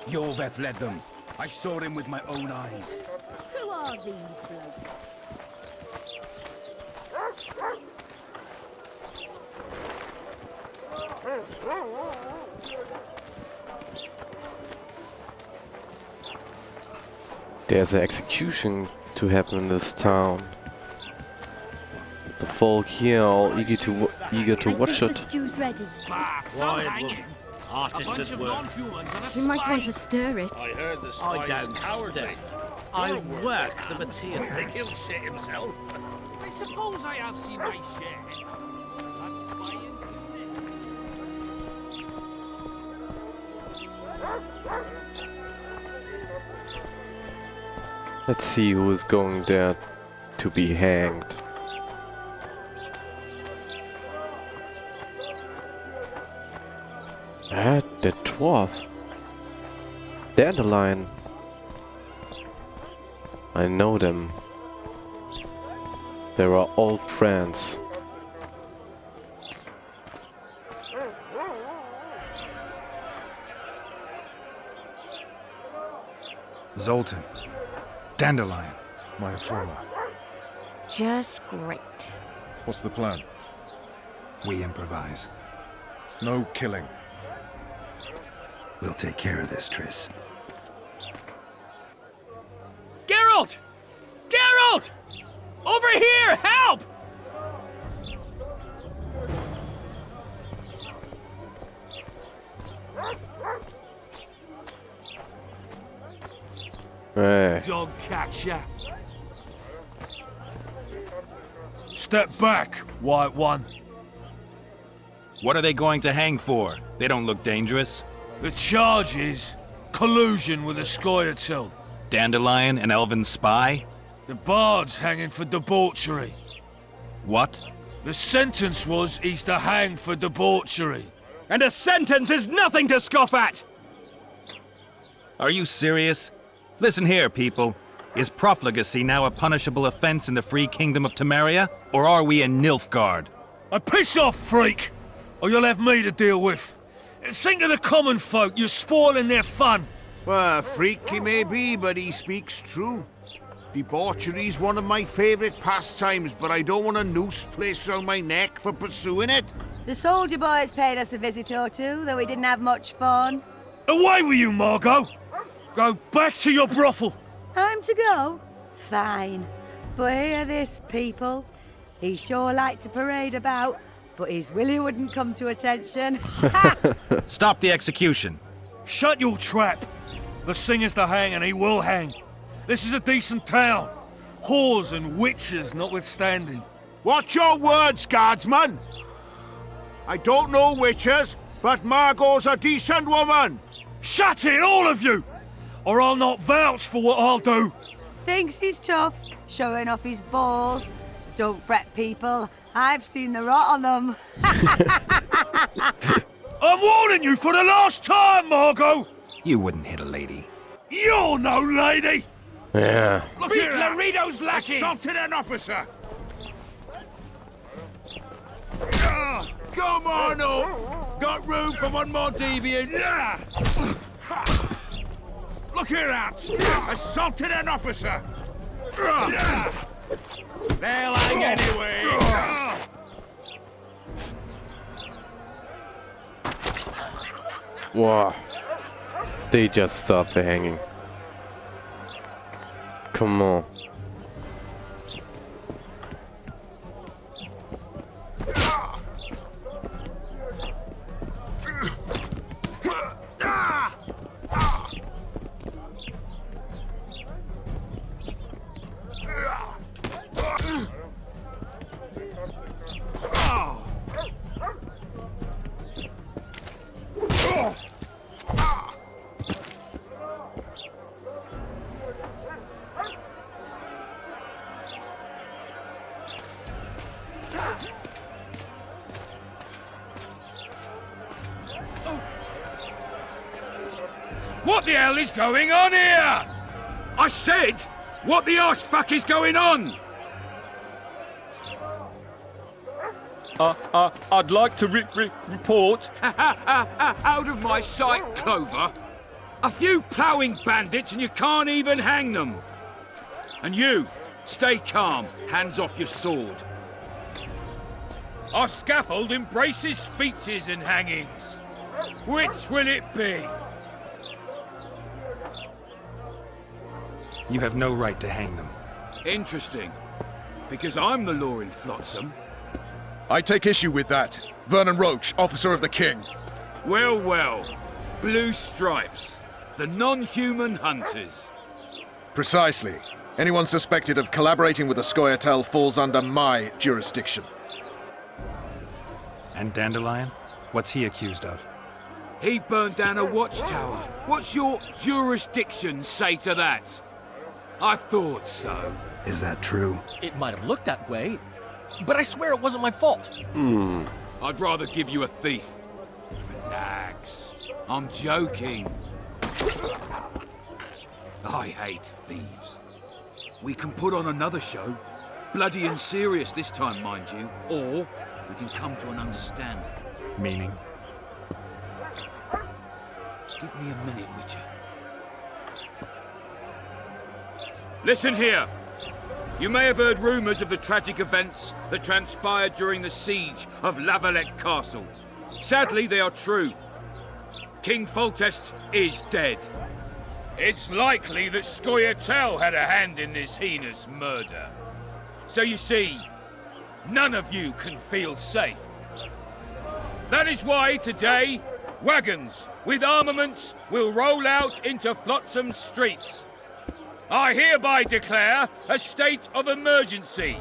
Jorveth led them. I saw him with my own eyes. Who are these blokes? There's an execution to happen in this town. The folk here are all eager to watch I think the it. stew's ready. Artist at work. You might want to stir it. I heard the spy I don't stir. I work the material. think he'll shit himself. I suppose I have seen my share. That's spying. Let's see who is going there to be hanged. The dwarf. Dandelion. I know them. They are old friends. Zoltan. Dandelion, my informer. Just great. What's the plan? We improvise. No killing. We'll take care of this, Triss. Geralt! Geralt! Over here! Help! Hey. Don't catch ya. Step back, White One. What are they going to hang for? They don't look dangerous. The charge is collusion with a Scoia'tael. Dandelion, an elven spy? The bard's hanging for debauchery. What? The sentence was he's to hang for debauchery. And a sentence is nothing to scoff at! Are you serious? Listen here, people. Is profligacy now a punishable offense in the free kingdom of Temeria? Or are we in Nilfgaard? Piss off, freak! Or you'll have me to deal with. Think of the common folk, you're spoiling their fun. Well, freak he may be, but he speaks true. Debauchery's one of my favourite pastimes, but I don't want a noose placed around my neck for pursuing it. The soldier boys paid us a visit or two, though we didn't have much fun. Away with you, Margot! Go back to your brothel! Time to go? Fine. But hear this, people. He sure liked to parade about, but his Willie wouldn't come to attention. Stop the execution. Shut your trap! The singer's to hang and he will hang. This is a decent town. Whores and witches notwithstanding. Watch your words, guardsman! I don't know witches, but Margot's a decent woman! Shut it, all of you! Or I'll not vouch for what I'll do. Thinks he's tough, showing off his balls. Don't fret, people. I've seen the rot on them. I'm warning you for the last time, Margot! You wouldn't hit a lady. You're no lady! Yeah. Look Beat here, Laredo's lackeys! assaulted an officer! Come on up! Got room for one more deviant? Look here, out! Assaulted an officer! They'll hang anyway! Wow. They just start the hanging. Come on. What the hell is going on here? I said, what the arse fuck is going on? I'd like to report. Out of my sight, Clover. A few ploughing bandits and you can't even hang them. And you, stay calm, hands off your sword. Our scaffold embraces speeches and hangings. Which will it be? You have no right to hang them. Interesting. Because I'm the law in Flotsam. I take issue with that. Vernon Roach, officer of the king. Well, well. Blue stripes. The non-human hunters. Precisely. Anyone suspected of collaborating with the Scoia'tael falls under my jurisdiction. And Dandelion? What's he accused of? He burned down a watchtower. What's your jurisdiction say to that? I thought so. Is that true? It might have looked that way, but I swear it wasn't my fault. I'd rather give you a thief. Relax. I'm joking. I hate thieves. We can put on another show. Bloody and serious this time, mind you. Or we can come to an understanding. Meaning? Give me a minute, Witcher. Listen here. You may have heard rumours of the tragic events that transpired during the siege of Lavalette Castle. Sadly, they are true. King Foltest is dead. It's likely that Scoia'tael had a hand in this heinous murder. So you see, none of you can feel safe. That is why today, wagons with armaments will roll out into Flotsam's streets. I hereby declare a state of emergency.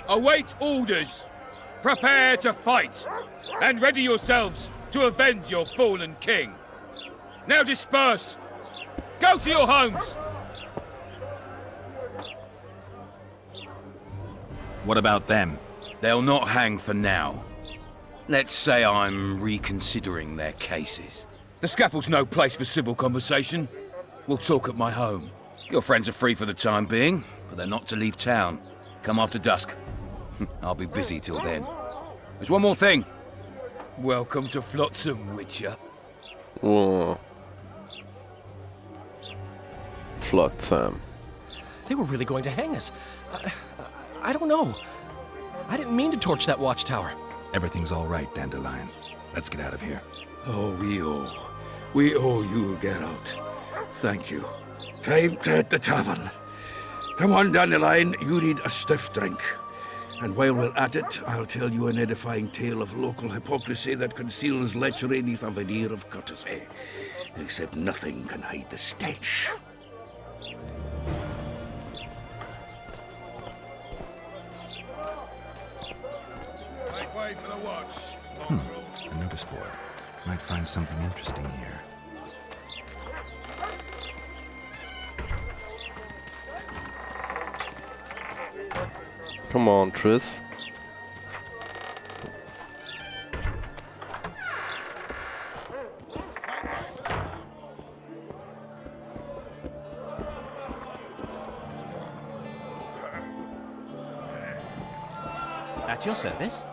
Await orders. Prepare to fight. And ready yourselves to avenge your fallen king. Now disperse. Go to your homes. What about them? They'll not hang for now. Let's say I'm reconsidering their cases. The scaffold's no place for civil conversation. We'll talk at my home. Your friends are free for the time being, but they're not to leave town. Come after dusk. I'll be busy till then. There's one more thing. Welcome to Flotsam, Witcher. Oh. Flotsam. They were really going to hang us. I don't know. I didn't mean to torch that watchtower. Everything's all right, Dandelion. Let's get out of here. Oh, we owe you, Geralt. Thank you. Time to hit the tavern. Come on, Dandelion, you need a stiff drink. And while we're at it, I'll tell you an edifying tale of local hypocrisy that conceals lechery neath a veneer of courtesy. Except nothing can hide the stench. Make way for the watch. A notice board. Might find something interesting here. Come on, Triss. At your service.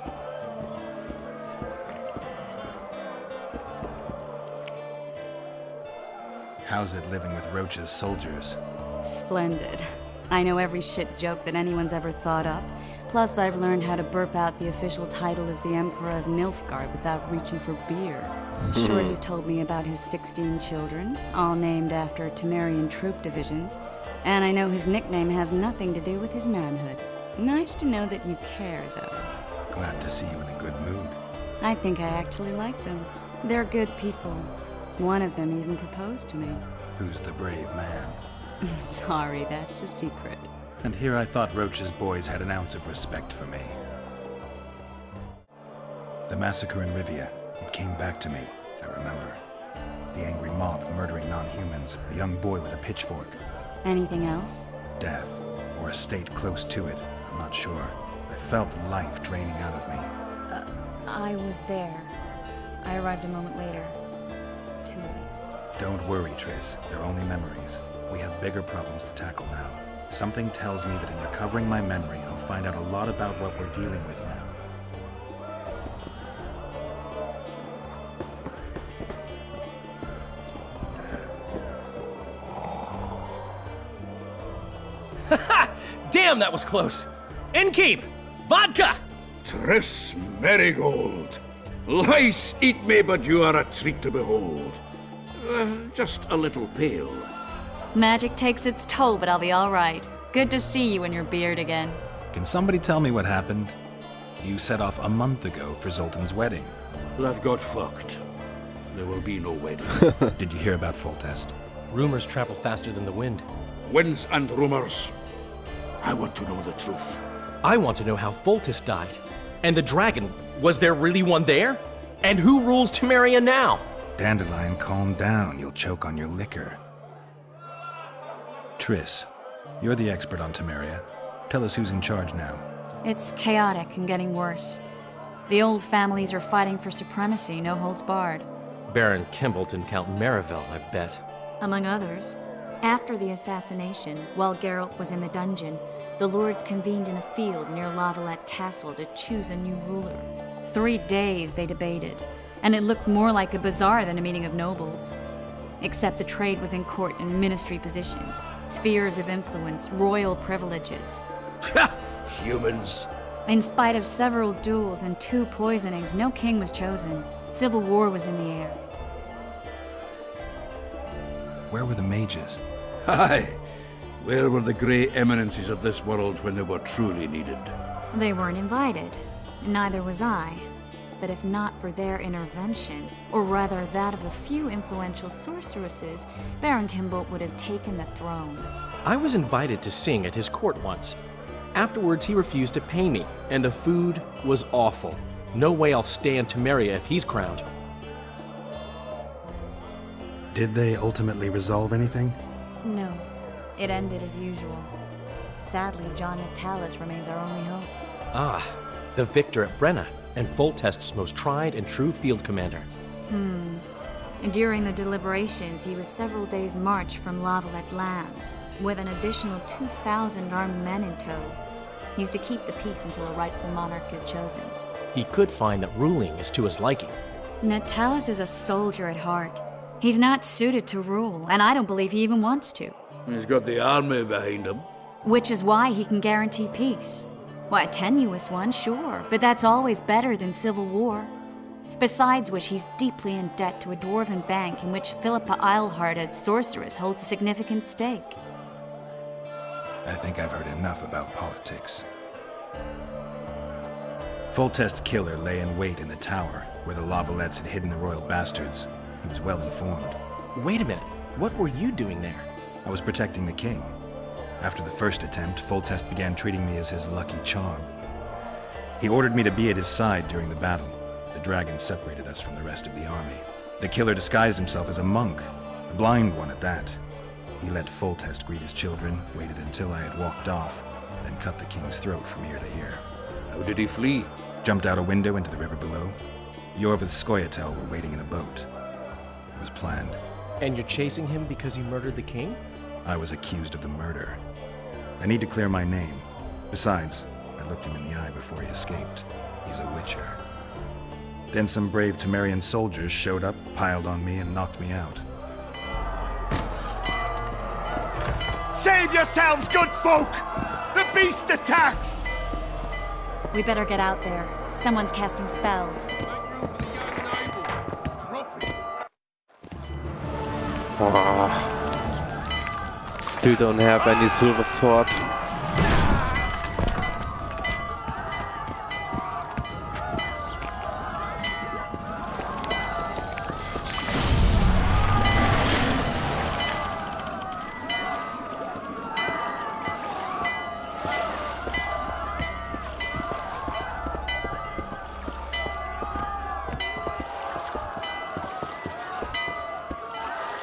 How's it living with Roach's soldiers? Splendid. I know every shit joke that anyone's ever thought up. Plus, I've learned how to burp out the official title of the Emperor of Nilfgaard without reaching for beer. Shorty's told me about his 16 children, all named after Temerian troop divisions. And I know his nickname has nothing to do with his manhood. Nice to know that you care, though. Glad to see you in a good mood. I think I actually like them. They're good people. One of them even proposed to me. Who's the brave man? Sorry, that's a secret. And here I thought Roach's boys had an ounce of respect for me. The massacre in Rivia. It came back to me, I remember. The angry mob murdering non-humans, a young boy with a pitchfork. Anything else? Death, or a state close to it, I'm not sure. I felt life draining out of me. I was there. I arrived a moment later. Too late. Don't worry, Triss. They're only memories. We have bigger problems to tackle now. Something tells me that in recovering my memory, I'll find out a lot about what we're dealing with now. Damn, that was close. Innkeep! Vodka! Triss Marigold. Lice eat me, but you are a treat to behold. Just a little pale. Magic takes its toll, but I'll be all right. Good to see you in your beard again. Can somebody tell me what happened? You set off a month ago for Zoltan's wedding. That got fucked. There will be no wedding. Did you hear about Foltest? Rumors travel faster than the wind. Winds and rumors. I want to know the truth. I want to know how Foltest died. And the dragon, was there really one there? And who rules Temeria now? Dandelion, calm down. You'll choke on your liquor. Triss, you're the expert on Temeria. Tell us who's in charge now. It's chaotic and getting worse. The old families are fighting for supremacy, no holds barred. Baron Kimbolt and Count Marivel, I bet. Among others. After the assassination, while Geralt was in the dungeon, the lords convened in a field near Lavalette Castle to choose a new ruler. 3 days they debated, and it looked more like a bazaar than a meeting of nobles. Except the trade was in court and ministry positions, spheres of influence, royal privileges. Humans. In spite of several duels and 2 poisonings, no king was chosen. Civil war was in the air. Where were the mages? Aye. Where were the grey eminences of this world when they were truly needed? They weren't invited. Neither was I. But if not for their intervention, or rather that of a few influential sorceresses, Baron Kimbolt would have taken the throne. I was invited to sing at his court once. Afterwards, he refused to pay me, and the food was awful. No way I'll stay in Temeria if he's crowned. Did they ultimately resolve anything? No. It ended as usual. Sadly, John Natalis remains our only hope. Ah, the victor at Brenna, and Foltest's most tried and true field commander. During the deliberations, he was several days' march from Lavalette lands, with an additional 2,000 armed men in tow. He's to keep the peace until a rightful monarch is chosen. He could find that ruling is to his liking. Natalis is a soldier at heart. He's not suited to rule, and I don't believe he even wants to. He's got the army behind him. Which is why he can guarantee peace. Why, a tenuous one, sure, but that's always better than civil war. Besides which, he's deeply in debt to a dwarven bank in which Philippa Eilhart, as sorceress, holds a significant stake. I think I've heard enough about politics. Foltest's killer lay in wait in the tower, where the Lavalettes had hidden the royal bastards. He was well informed. Wait a minute. What were you doing there? I was protecting the king. After the first attempt, Foltest began treating me as his lucky charm. He ordered me to be at his side during the battle. The dragon separated us from the rest of the army. The killer disguised himself as a monk, a blind one at that. He let Foltest greet his children, waited until I had walked off, then cut the king's throat from ear to ear. How did he flee? Jumped out a window into the river below. Yor with Skoyatel were waiting in a boat. It was planned. And you're chasing him because he murdered the king? I was accused of the murder. I need to clear my name. Besides, I looked him in the eye before he escaped. He's a witcher. Then some brave Temerian soldiers showed up, piled on me, and knocked me out. Save yourselves, good folk! The beast attacks! We better get out there. Someone's casting spells. Still don't have any silver sword.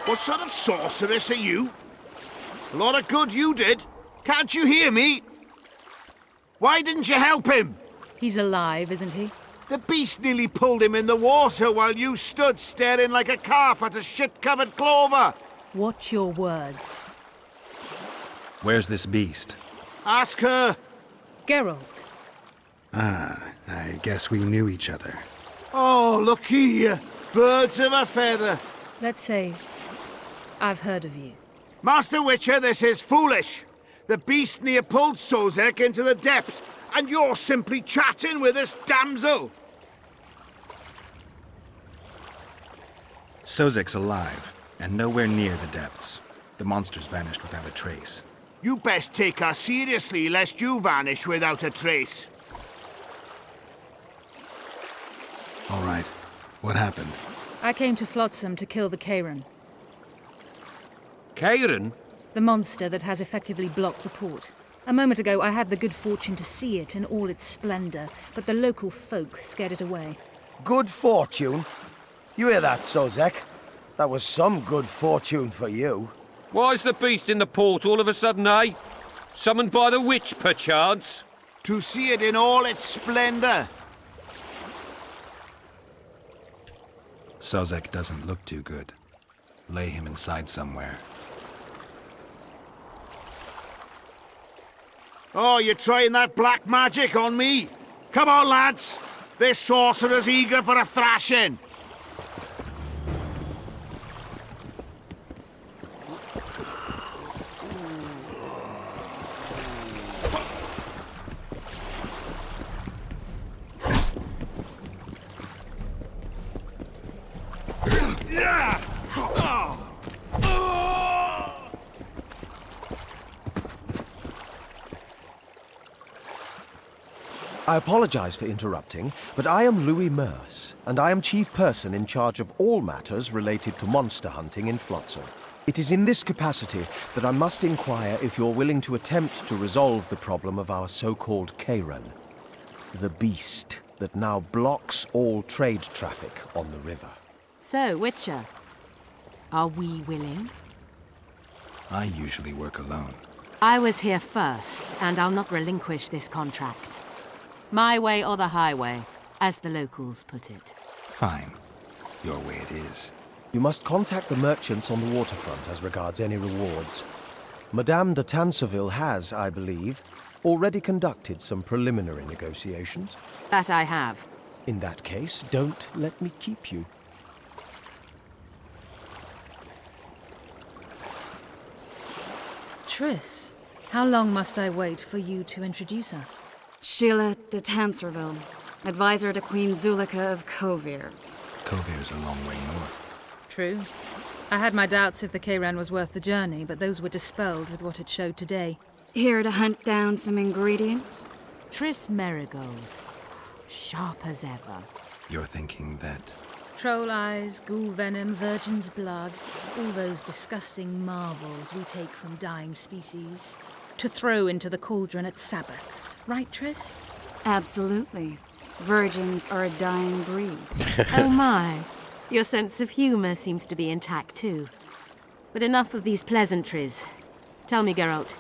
What sort of sorceress are you? A lot of good you did. Can't you hear me? Why didn't you help him? He's alive, isn't he? The beast nearly pulled him in the water while you stood staring like a calf at a shit-covered clover. Watch your words. Where's this beast? Ask her. Geralt. Ah, I guess we knew each other. Oh, look here. Birds of a feather. Let's say I've heard of you. Master Witcher, this is foolish. The beast near pulled Sozek into the depths, and you're simply chatting with this damsel. Sozek's alive, and nowhere near the depths. The monster's vanished without a trace. You best take her seriously, lest you vanish without a trace. All right. What happened? I came to Flotsam to kill the Kairan, Kairan? the monster that has effectively blocked the port. A moment ago, I had the good fortune to see it in all its splendor, but the local folk scared it away. Good fortune? You hear that, Sozek? That was some good fortune for you. Why's the beast in the port all of a sudden, eh? Summoned by the witch, perchance? To see it in all its splendor. Sozek doesn't look too good. Lay him inside somewhere. Oh, you're trying that black magic on me? Come on, lads. This sorcerer's eager for a thrashing. I apologize for interrupting, but I am Louis Merce, and I am chief person in charge of all matters related to monster hunting in Flotsam. It is in this capacity that I must inquire if you're willing to attempt to resolve the problem of our so-called Kairan, the beast that now blocks all trade traffic on the river. So, Witcher, are we willing? I usually work alone. I was here first, and I'll not relinquish this contract. My way or the highway, as the locals put it. Fine. Your way it is. You must contact the merchants on the waterfront as regards any rewards. Madame de Tanseville has, I believe, already conducted some preliminary negotiations. That I have. In that case, don't let me keep you. Triss, how long must I wait for you to introduce us? Sheila de Tanserville, advisor to Queen Zulika of Kovir. Kovir's a long way north. True. I had my doubts if the Kairan was worth the journey, but those were dispelled with what it showed today. Here to hunt down some ingredients? Triss Merigold. Sharp as ever. You're thinking that... Troll eyes, ghoul venom, virgin's blood, all those disgusting marvels we take from dying species, to throw into the cauldron at Sabbaths. Right, Triss? Absolutely. Virgins are a dying breed. Oh my. Your sense of humor seems to be intact too. But enough of these pleasantries. Tell me, Geralt,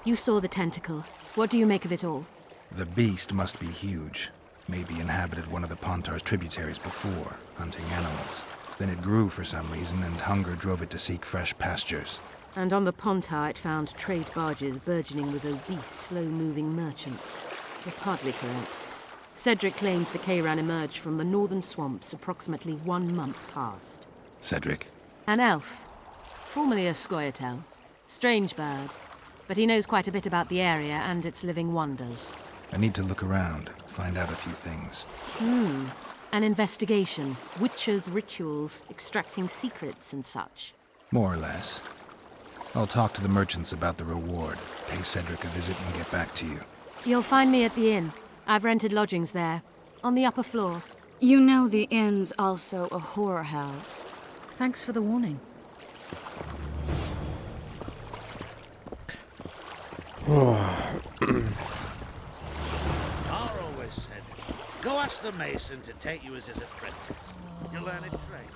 you saw the tentacle. What do you make of it all? The beast must be huge. Maybe inhabited one of the Pontar's tributaries before, hunting animals. Then it grew for some reason, and hunger drove it to seek fresh pastures. And on the Pontar it found trade barges burgeoning with obese, slow-moving merchants. You're partly correct. Cedric claims the Kairan emerged from the northern swamps approximately 1 month past. Cedric? An elf. Formerly a Scoia'tael. Strange bird. But he knows quite a bit about the area and its living wonders. I need to look around, find out a few things. An investigation. Witches' rituals, extracting secrets and such. More or less. I'll talk to the merchants about the reward, pay Cedric a visit and get back to you. You'll find me at the inn. I've rented lodgings there, on the upper floor. You know the inn's also a whorehouse. Thanks for the warning. I always said, go ask the mason to take you as his apprentice. You'll learn a trade.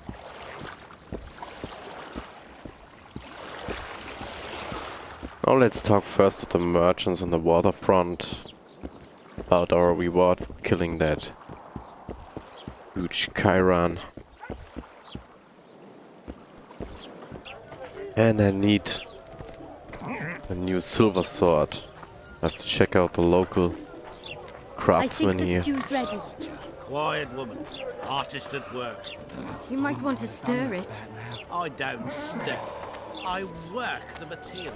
Now let's talk first to the merchants on the waterfront about our reward for killing that huge Kairan. And I need a new silver sword. I have to check out the local craftsman here. stew's ready. Quiet woman. Artist at work. You might want to stir it. I don't stir. I work the material.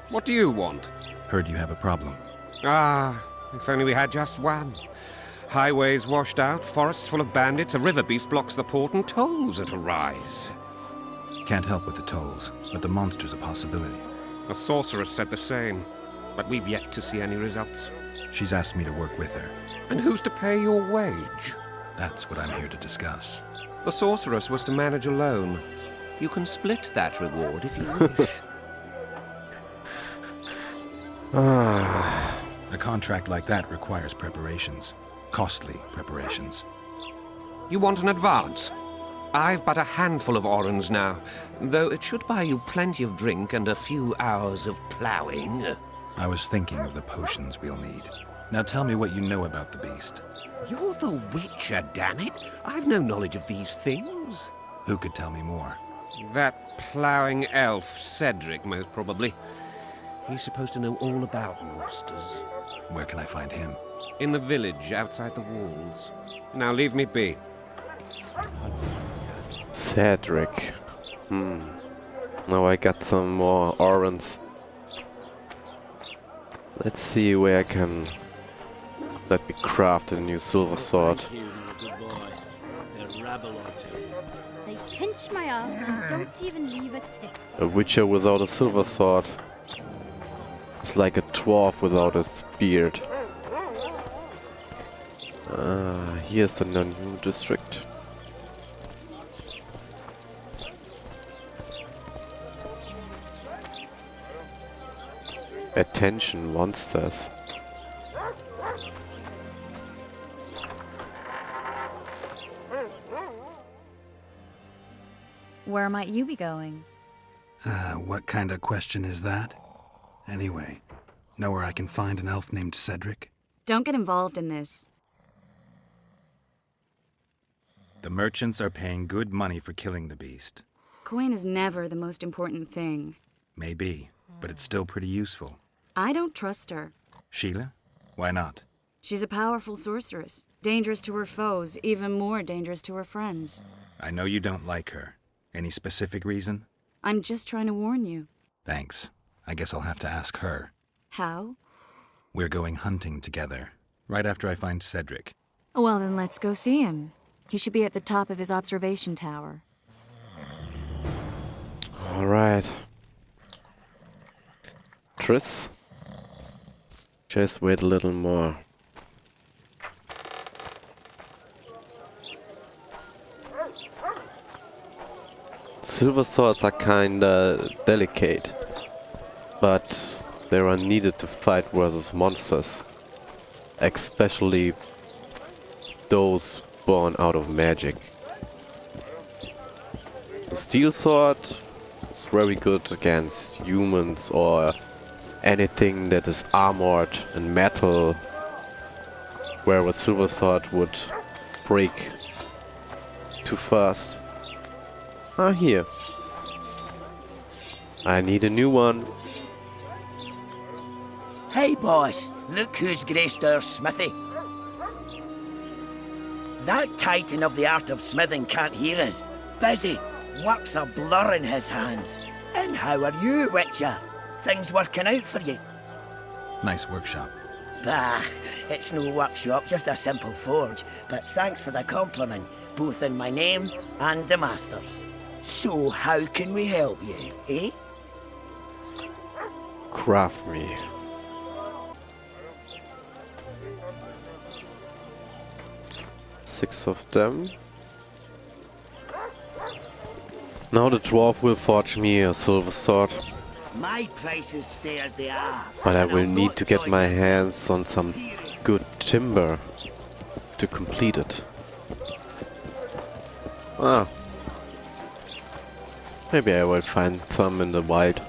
What do you want? Heard you have a problem. Ah, if only we had just one. Highways washed out, forests full of bandits, a river beast blocks the port, and tolls at a rise. Can't help with the tolls, but the monster's a possibility. A sorceress said the same, but we've yet to see any results. She's asked me to work with her. And who's to pay your wage? That's what I'm here to discuss. The sorceress was to manage alone. You can split that reward if you wish. A contract like that requires preparations. Costly preparations. You want an advance? I've but a handful of orens now, though it should buy you plenty of drink and a few hours of ploughing. I was thinking of the potions we'll need. Now tell me what you know about the beast. You're the Witcher, damn it! I've no knowledge of these things. Who could tell me more? That ploughing elf, Cedric, most probably. He's supposed to know all about monsters. Where can I find him? In the village, outside the walls. Now leave me be. Cedric. Now I got some more orens. Let's see where I can let me craft a new silver sword. They pinch my ass and don't even leave a tip. A witcher without a silver sword is like a dwarf without his beard. Here's the new district. Attention, monsters. Where might you be going? What kind of question is that? Anyway, know where I can find an elf named Cedric? Don't get involved in this. The merchants are paying good money for killing the beast. Coin is never the most important thing. Maybe, but it's still pretty useful. I don't trust her. Sheila? Why not? She's a powerful sorceress. Dangerous to her foes, even more dangerous to her friends. I know you don't like her. Any specific reason? I'm just trying to warn you. Thanks. I guess I'll have to ask her. How? We're going hunting together, right after I find Cedric. Well, then let's go see him. He should be at the top of his observation tower. Alright. Triss? Just wait a little more. Silver swords are kinda delicate, but they are needed to fight versus monsters. Especially those born out of magic. The steel sword is very good against humans or anything that is armored in metal, where a silver sword would break too fast. Ah, here. I need a new one. Hey boss, look who's graced our smithy. That titan of the art of smithing can't hear us. Busy, work's a blur in his hands. And how are you, Witcher? Things working out for you? Nice workshop. Bah, it's no workshop, just a simple forge. But thanks for the compliment, both in my name and the master's. So how can we help you, eh? Craft me. Six of them. Now the dwarf will forge me a silver sword. My prices stay as they are. But I will need to get my hands on some good timber to complete it. Ah. Maybe I will find some in the wild.